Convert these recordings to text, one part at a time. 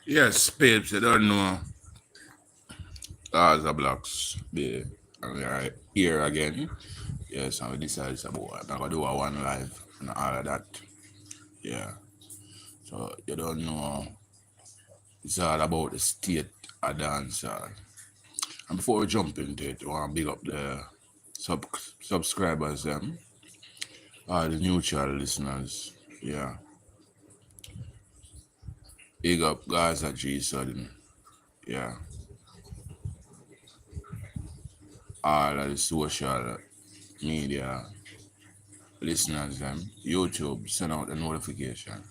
Yes, babes, you don't know. Gaza blocks. The and we are here again. Yes, and we decided about I'm gonna do a one live and all of that. Yeah. So you don't know it's all about the state of dancehall. And before we jump into it, I wanna big up the sub subscribers all the neutral listeners. Yeah. Big up Gaza G Sudden. Yeah. All of the social media listeners YouTube send out the notification.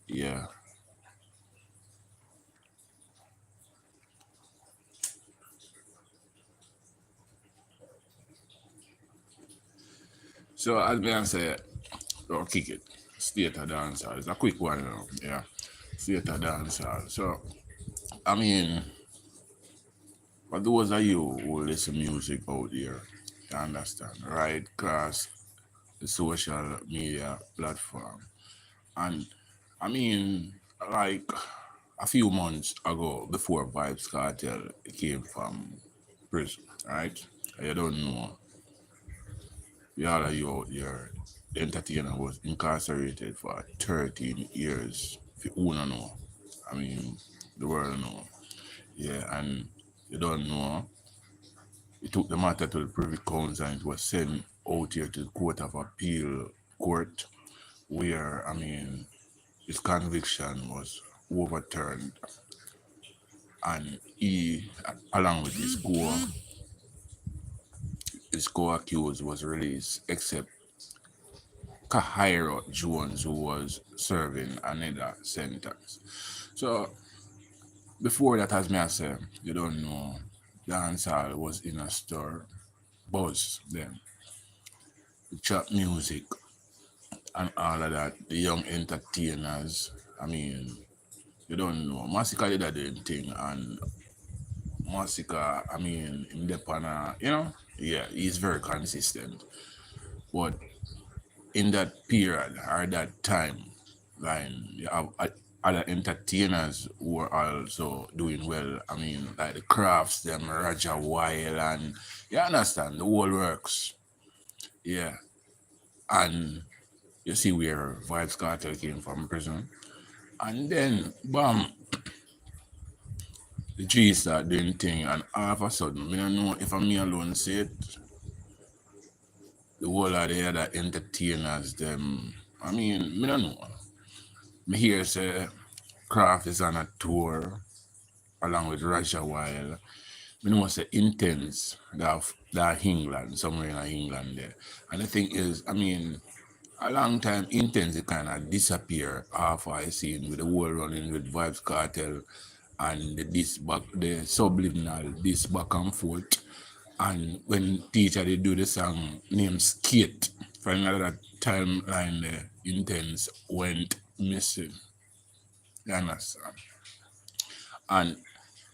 Yeah. So as me say, or kick it. State of dancehall. It's a quick one, Yeah. State of dancehall. So I mean, for those of you who listen music out there, you understand, right? Across the social media platform. And I mean, like a few months ago, before Vybz Cartel came from prison, right? You don't know, the all of you out there, the entertainer was incarcerated for 13 years. If you wanna know, I mean, the world know. Yeah, and you don't know, he took the matter to the Privy Council and it was sent out here to the Court of Appeal court, where, I mean, his conviction was overturned and he, along with his co-accused was released, except Kahira Jones, who was serving another sentence. So before that, as me I say, you don't know, dancehall was in a store, buzz then, the trap music and all of that, the young entertainers. I mean, you don't know. Massacre did that damn thing, and Massacre, I mean, in the pana, yeah, he's very consistent. But in that period or that time, like you have other entertainers who are also doing well. I mean, like the Crafts, them Roger Weil, and you understand the whole works. Yeah, and you see where Vybz Cartel came from prison, and then bam, the G start doing thing, and all of a sudden, I don't know if I'm me alone say it, the whole of the other entertainers, them. I mean, I don't know. Me hear say Craft is on a tour along with Russia while we know say intense that England, somewhere in England there. And the thing is, I mean, a long time intense it kinda disappear half I seen with the whole running with Vybz Cartel and the subliminal this back and forth. And when teacher they do the song named Skate for another timeline there, intense went missing. You understand? And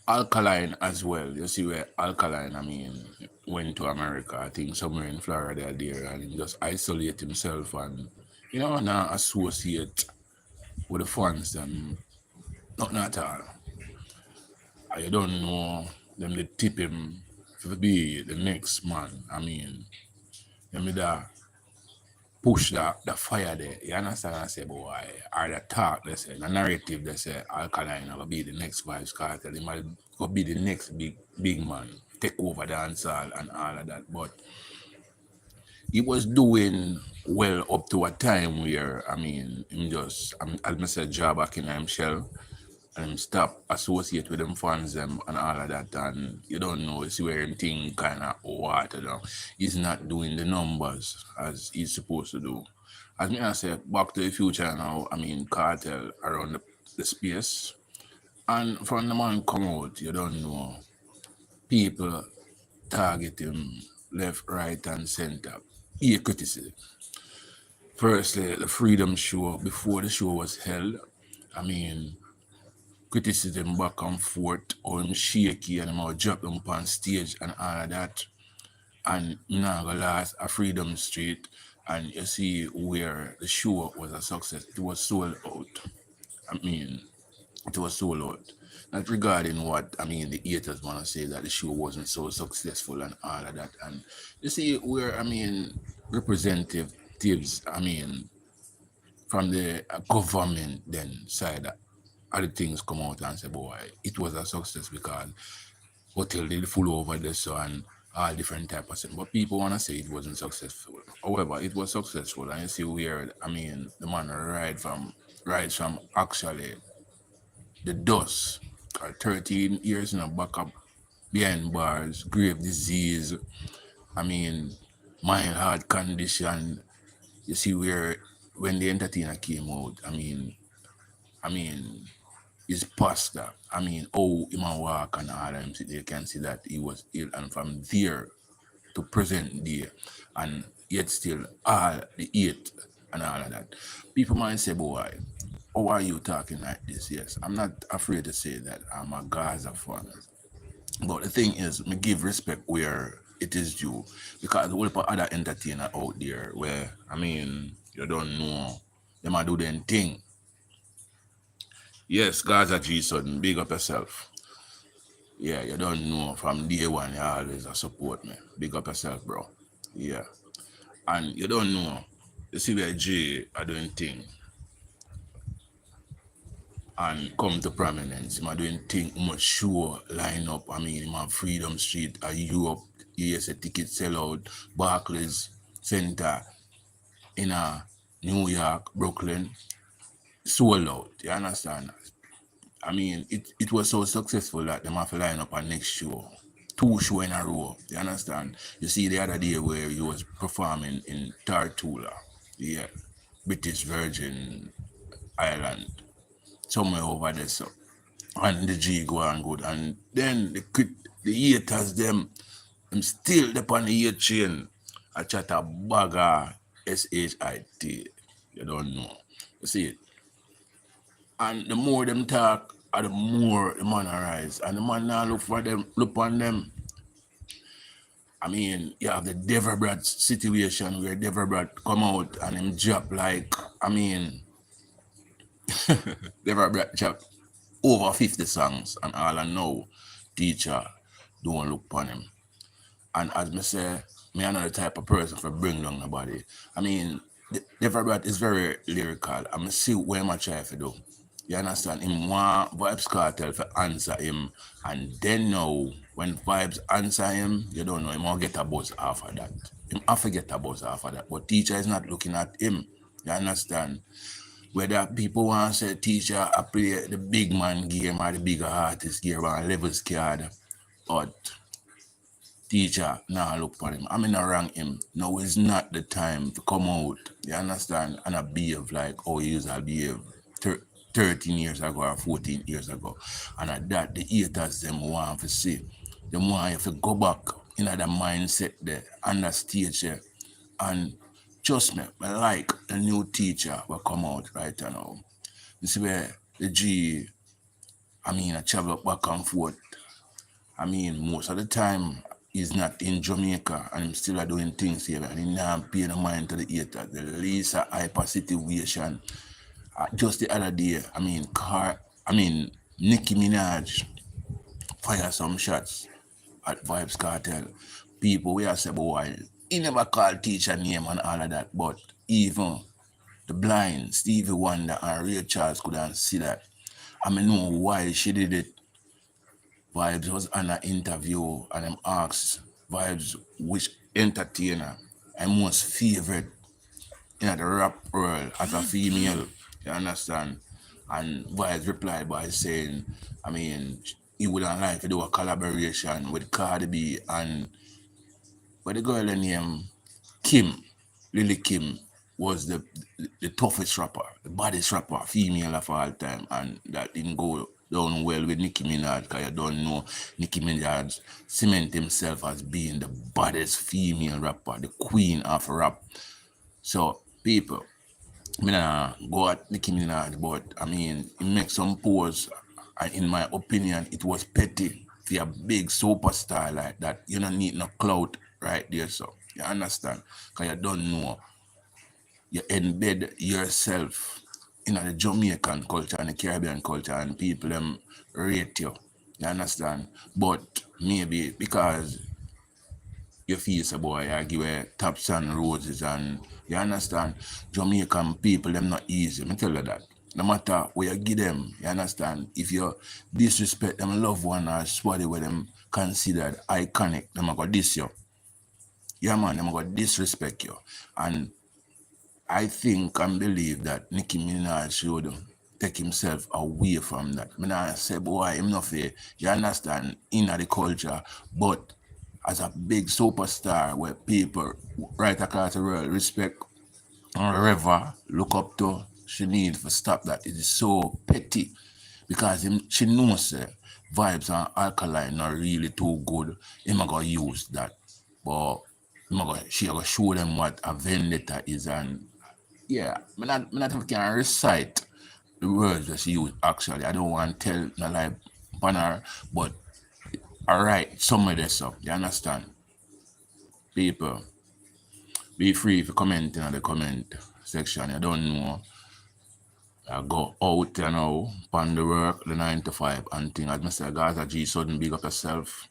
Alkaline as well. You see where Alkaline, I mean, went to America, I think somewhere in Florida there, and he just isolate himself and, not associate with the fans them. Not at all. I don't know them they tip him to be the next man. I mean, them that push the fire there. You understand? I say, boy, or the talk, they say, the narrative, they say, Alkaline will be the next Vybz Cartel. He might go be the next big man, take over the dancehall and all of that. But he was doing well up to a time where, I mean, him just, I'll miss a job back in himself and him stop associate with them fans them and all of that, and you don't know, it's where him thing kind of watered down. He's not doing the numbers as he's supposed to do. As me I say, Back to the Future now, I mean, Cartel around the space, and from the man come out, you don't know, people target him left, right, and center. He criticism. Firstly, the Freedom Show, before the show was held, I mean, criticism back and forth, or him shaky and him out drop him on stage and all of that. And now go last a Freedom Street and you see where the show was a success. It was sold out. I mean, it was sold out. Not regarding what I mean, the haters want to say that the show wasn't so successful and all of that. And you see, where I mean, representatives, I mean, from the government then side, other things come out and say, boy, it was a success because hotel did full over this so and all different type of stuff. But people want to say it wasn't successful. However, it was successful, and you see where I mean, the man rides from actually the dust. 13 years in a back up behind bars, grave disease, I mean, mild heart condition. You see where when the entertainer came out, I mean, his pastor, I mean, oh, him a walk and all them, they can see that he was ill, and from there to present day, and yet still all the hate and all of that. People might say, boy, how are you talking like this? Yes, I'm not afraid to say that I'm a Gaza fan. But the thing is, me give respect where it is due. Because the whole of other entertainer out there where, I mean, you don't know, they might do their thing. Yes, Gaza G sudden, big up yourself. Yeah, you don't know from day one, you always a support me. Big up yourself, bro. Yeah. And you don't know, you see where J are doing thing and come to prominence. Him are doing thing much sure line up. I mean, him have Freedom Street, Europe, yes, a ticket sell out, Barclays Center in New York, Brooklyn, sold out. You understand? I mean, it was so successful that them have to line up a next show. Two show in a row. You understand? You see the other day where he was performing in Tartula. Yeah. British Virgin Island. Somewhere over there. So and the G go on good. And then the haters them still upon the hate chain. I chat a bagger SHIT. You don't know. You see it? And the more them talk, the more the man arise. And the man now look on them. I mean, you have the Deverbrat situation where Deverbrat come out and him drop like, I mean, Deverbrat drop over 50 songs and all I know, teacher don't look upon him. And as me say, me another type of person for bring down nobody. I mean, the Vybz is very lyrical. I'm see what I'm try to do. You understand? Him want Vybz Cartel for answer him. And then now, when Vybz answer him, you don't know, him will get a buzz after that. Him have to get a buzz after that. But teacher is not looking at him. You understand? Whether people want to say teacher I play the big man game or the bigger artist game or levels card. But teacher now look for him. I'm in a rank him. No, it's not the time to come out. You understand? And I behave like how he used to behave 13 years ago or 14 years ago. And at that, the haters them want to see. They want you to go back in the mindset there, on the stage there. And trust me, I like the new teacher will come out right now. You see where the G, I mean, I travel back and forth. I mean, most of the time he's not in Jamaica and he's still doing things here and he's not paying no mind to the hater. The least hyper situation. Just the other day, I mean, Nicki Minaj fire some shots at vybzkartel. People we are say, boy, he never called teacher name and all of that, but even the blind Stevie Wonder and Ray Charles couldn't see that. I mean, know why she did it. Vybz was on an interview and I'm asked Vybz which entertainer I most favorite in the rap world as a female. You understand? And Vybz replied by saying, I mean, he wouldn't like to do a collaboration with Cardi B and but the girl named Kim, Lily Kim, was the toughest rapper, the baddest rapper, female of all time, and that didn't go down well with Nicki Minaj, because you don't know Nicki Minaj cement himself as being the baddest female rapper, the queen of rap. So people, I mean, go at Nicki Minaj, but I mean, he makes some pose, and in my opinion, it was petty for a big superstar like that. You don't need no clout right there, so you understand? Because you don't know, you embed yourself. in the Jamaican culture and the Caribbean culture and people them rate you. You understand? But maybe because you feel say boy, I give a taps and roses and you understand? Jamaican people them not easy. Me tell you that. No matter where you give them, you understand? If you disrespect them loved one or somebody where them considered iconic, them a go diss you. Yeah man, them a go disrespect you. And I think and believe that Nicki Minaj should take himself away from that. Me not say boy him not fair. You understand in the culture, but as a big superstar where people right across the world respect and ever look up to, she need to stop that. It is so petty because she knows vibes and alkaline are really too good. Him a gonna use that, but she gonna show them what a vendetta is and yeah, me not can recite the words that she use actually. I don't want to tell no lie on her, but alright, some of this stuff, you understand? People, be free if you comment in the comment section. You don't know. I go out, you know, on the work, the 9 to 5 and thing. As Mr. Gaza G sudden big up yourself.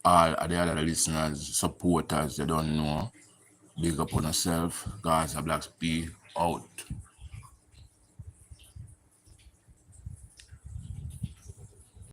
All of the other listeners, supporters, you don't know. Big up on yourself. Gaza Blackz be out.